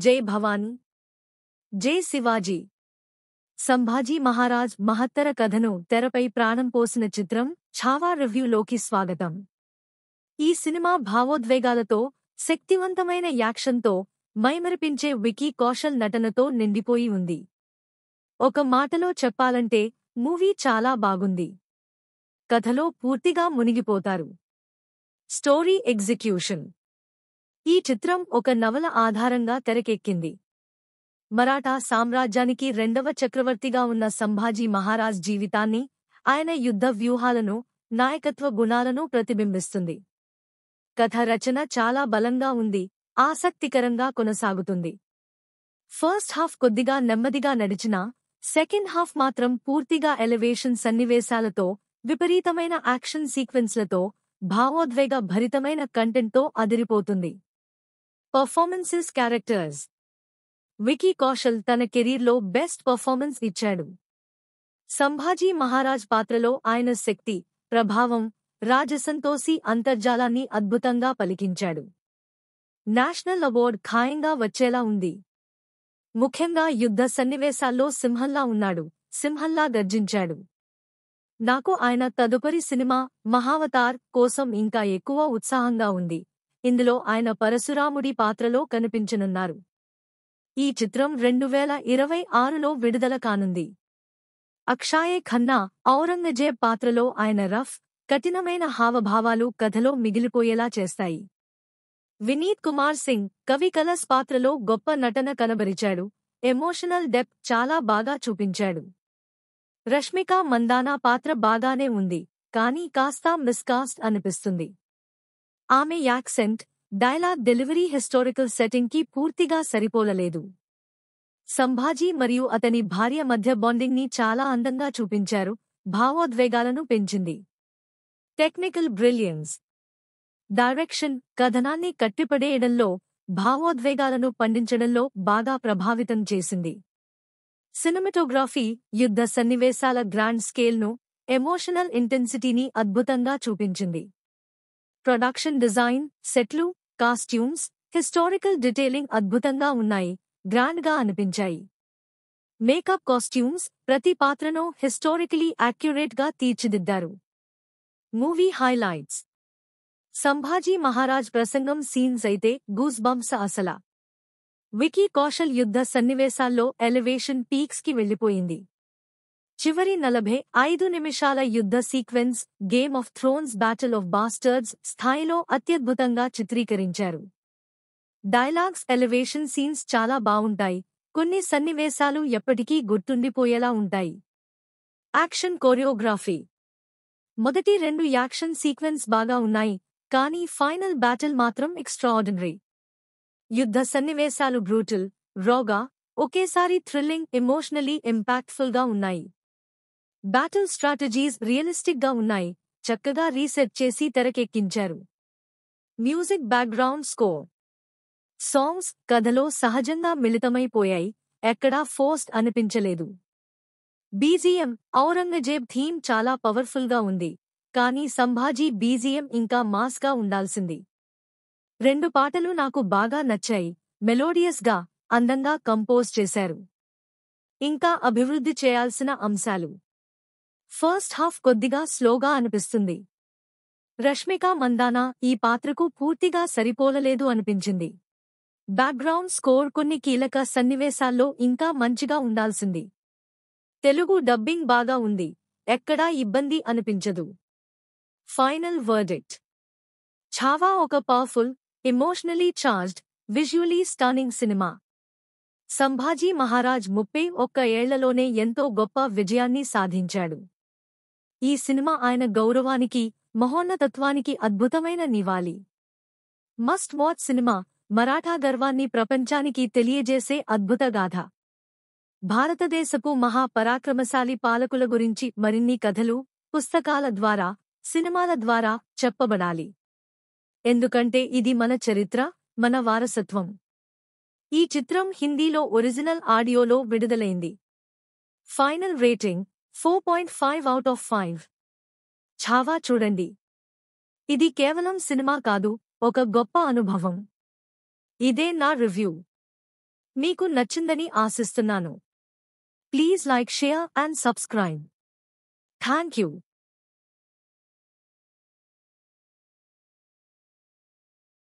జై భవానీ, జై శివాజీ. సంభాజీ మహారాజ్ మహత్తర కథను తెరపై ప్రాణం పోసిన చిత్రం ఛావా రివ్యూలోకి స్వాగతం. ఈ సినిమా భావోద్వేగాలతో, శక్తివంతమైన యాక్షన్తో, మైమరిపించే వికీ కౌశల్ నటనతో నిండిపోయి ఉంది. ఒక మాటలో చెప్పాలంటే మూవీ చాలా బాగుంది. కథలో పూర్తిగా మునిగిపోతారు. Story execution. ఈ చిత్రం ఒక నవల ఆధారంగా తెరకెక్కింది. మరాఠా సామ్రాజ్యానికి రెండవ చక్రవర్తిగా ఉన్న సంభాజీ మహారాజ్ జీవితాన్ని, ఆయన యుద్ధ వ్యూహాలను, నాయకత్వ గుణాలను ప్రతిబింబిస్తుంది. కథ రచన చాలా బలంగా ఉంది, ఆసక్తికరంగా కొనసాగుతుంది. ఫస్ట్ హాఫ్ కొద్దిగా నెమ్మదిగా నడిచినా, సెకండ్ హాఫ్ మాత్రం పూర్తిగా ఎలివేషన్ సన్నివేశాలతో, విపరీతమైన యాక్షన్ సీక్వెన్స్లతో, భావోద్వేగ భరితమైన కంటెంట్తో అదిరిపోతుంది. పర్ఫార్మెన్సెస్. క్యారెక్టర్స్. వికీ కౌశల్ తన కెరీర్లో బెస్ట్ పర్ఫార్మెన్స్ ఇచ్చాడు. సంభాజీ మహారాజ్ పాత్రలో ఆయన శక్తి, ప్రభావం, రాజసంతోషి అంతర్జాలాన్ని అద్భుతంగా పలికించాడు. నేషనల్ అవార్డ్ ఖాయంగా వచ్చేలా ఉంది. ముఖ్యంగా యుద్ధ సన్నివేశాల్లో సింహంలా ఉన్నాడు, సింహంలా గర్జించాడు. నాకు ఆయన తదుపరి సినిమా మహావతార్ కోసం ఇంకా ఎక్కువ ఉత్సాహంగా ఉంది. ఇందులో ఆయన పరశురాముడి పాత్రలో కనిపించనున్నారు. ఈ చిత్రం 2026లో విడుదల కానుంది. అక్షయ్ ఖన్నా ఔరంగజేబ్ పాత్రలో ఆయన రఫ్, కఠినమైన హావభావాలు కథలో మిగిలిపోయేలా చేస్తాయి. వినీత్ కుమార్ సింగ్ కవి కలస్ పాత్రలో గొప్ప నటన కనబరిచాడు. ఎమోషనల్ డెప్త్ చాలా బాగా చూపించాడు. రష్మిక మందానా పాత్ర బాగానే ఉంది, కానీ కాస్త మిస్కాస్ట్ అనిపిస్తుంది. ఆమె యాక్సెంట్, డైలాగ్ డెలివరీ హిస్టారికల్ సెట్టింగ్కి పూర్తిగా సరిపోలలేదు. సంభాజీ మరియు అతని భార్య మధ్య బాండింగ్ని చాలా అందంగా చూపించారు, భావోద్వేగాలను పెంచింది. Technical brilliance. డైరెక్షన్ కథనాన్ని కట్టిపడేయడంలో, భావోద్వేగాలను పండించడంలో బాగా ప్రభావితం చేసింది. సినిమాటోగ్రఫీ యుద్ధ సన్నివేశాల గ్రాండ్ స్కేల్ను, ఎమోషనల్ ఇంటెన్సిటీని అద్భుతంగా చూపించింది. ప్రొడక్షన్ డిజైన్, సెట్లు, కాస్ట్యూమ్స్, హిస్టారికల్ డీటెయిలింగ్ అద్భుతంగా ఉన్నాయి, గ్రాండ్గా అనిపించాయి. మేకప్, కాస్ట్యూమ్స్ ప్రతి పాత్రను హిస్టారికలీ యాక్యురేట్గా తీర్చిదిద్దారు. Movie highlights. సంభాజీ మహారాజ్ ప్రసంగం సీన్స్ అయితే గూస్ బంప్స్ అసల. వికీ కౌశల్ యుద్ధ సన్నివేశాల్లో ఎలివేషన్ పీక్స్కి వెళ్లిపోయింది. చివరి 45 నిమిషాల యుద్ధ sequence game of Thrones battle of bastards స్థాయిలో అత్యద్భుతంగా చిత్రీకరించారు. డైలాగ్స్, ఎలివేషన్ సీన్స్ చాలా బావుంటాయి, కొన్ని సన్నివేశాలు ఎప్పటికీ గుర్తుండిపోయేలా ఉంటాయి. Action choreography. మొదటి 2 యాక్షన్ సీక్వెన్స్ బాగా ఉన్నాయి, కానీ ఫైనల్ బ్యాటిల్ మాత్రం ఎక్స్ట్రాఆర్డినరీ. యుద్ధ సన్నివేశాలు బ్రూటల్, రాగా, ఒకేసారి థ్రిల్లింగ్, ఎమోషనలీ ఇంపాక్ట్ఫుల్గా ఉన్నాయి. బ్యాటిల్ స్ట్రాటజీస్ రియలిస్టిక్గా ఉన్నాయి, చక్కగా రీసెట్ చేసి తెరకెక్కించారు. మ్యూజిక్. Background score. సాంగ్స్ కథలో సహజంగా మిళితమైపోయాయి, ఎక్కడా ఫోర్స్డ్ అనిపించలేదు. బీజీఎం. ఔరంగజేబ్ థీమ్ చాలా పవర్ఫుల్గా ఉంది, కానీ సంభాజీ బీజీఎం ఇంకా మాస్గా ఉండాల్సింది. 2 పాటలు నాకు బాగా నచ్చాయి, మెలోడియస్గా, అందంగా కంపోజ్ చేశారు. ఇంకా అభివృద్ధి చేయాల్సిన అంశాలు. ఫస్ట్ హాఫ్ కొద్దిగా స్లోగా అనిపిస్తుంది. రష్మిక మందానా ఈ పాత్రకు పూర్తిగా సరిపోలలేదు అనిపించింది. బ్యాక్గ్రౌండ్ స్కోర్ కొన్ని కీలక సన్నివేశాల్లో ఇంకా మంచిగా ఉండాల్సింది. తెలుగు డబ్బింగ్ బాగా ఉంది, ఎక్కడా ఇబ్బంది అనిపించదు. Final verdict. ఛావా ఒక powerful, emotionally charged, visually stunning cinema. Sambhaji Maharaj 31 ఏళ్లలోనే ఎంతో గొప్ప విజయాన్ని సాధించాడు. ఈ సినిమా ఆయన గౌరవానికి, మహోన్నతత్వానికి అద్భుతమైన నివాళి. Must watch cinema. మరాఠా గర్వాన్ని ప్రపంచానికి తెలియజేసే అద్భుత గాథ. భారతదేశపు మహాపరాక్రమశాలి పాలకుల గురించి మరిన్ని కథలు, పుస్తకాల ద్వారా, సినిమాల ద్వారా చెప్పబడాలి. ఎందుకంటే ఇది మన చరిత్ర, మన వారసత్వం. ఈ చిత్రం హిందీలో ఒరిజినల్ ఆడియోలో విడుదలైంది. Final rating 4.5 out of 5. Chhaava చూడండి. ఇది కేవలం సినిమా కాదు, ఒక గొప్ప అనుభవం. ఇదే నా రివ్యూ. మీకు నచ్చిందని ఆశిస్తున్నాను. Please like, share and subscribe. Thank you.